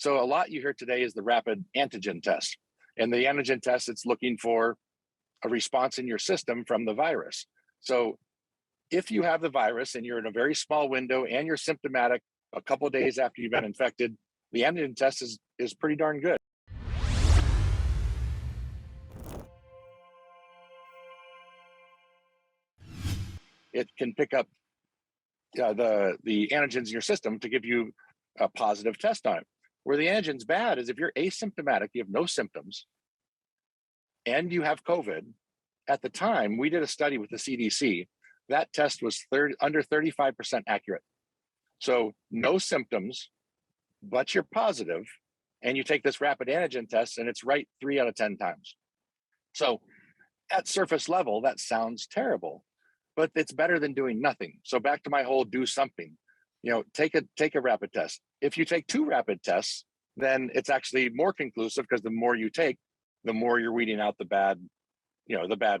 So a lot you hear today is the rapid antigen test. And the antigen test, it's looking for a response in your system from the virus. So if you have the virus and you're in a very small window and you're symptomatic a couple of days after you've been infected, the antigen test is pretty darn good. It can pick up the antigens in your system to give you a positive test on it. Where the antigen's bad is if you're asymptomatic, you have no symptoms, and you have COVID. At the time, we did a study with the CDC. That test was under 35% accurate. So no symptoms, but you're positive, and you take this rapid antigen test, and it's right 3 out of 10 times. So at surface level, that sounds terrible, but it's better than doing nothing. So back to my whole do something. Take a rapid test. If you take 2 rapid tests, then it's actually more conclusive, because the more you take, the more you're weeding out the bad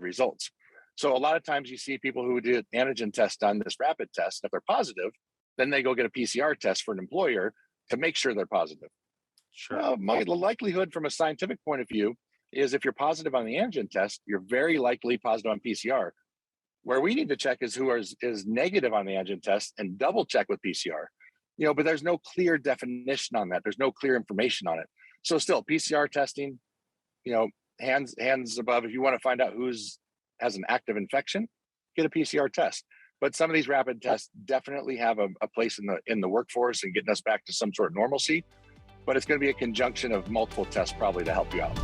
results. So a lot of times you see people who did antigen test on this rapid test. If they're positive, then they go get a PCR test for an employer to make sure they're positive. Sure. The likelihood from a scientific point of view is if you're positive on the antigen test, you're very likely positive on PCR. Where we need to check is who is negative on the antigen test and double check with PCR. But there's no clear definition on that. There's no clear information on it. So still, PCR testing, hands above. If you want to find out has an active infection, get a PCR test. But some of these rapid tests definitely have a place in the workforce and getting us back to some sort of normalcy. But it's going to be a conjunction of multiple tests probably to help you out.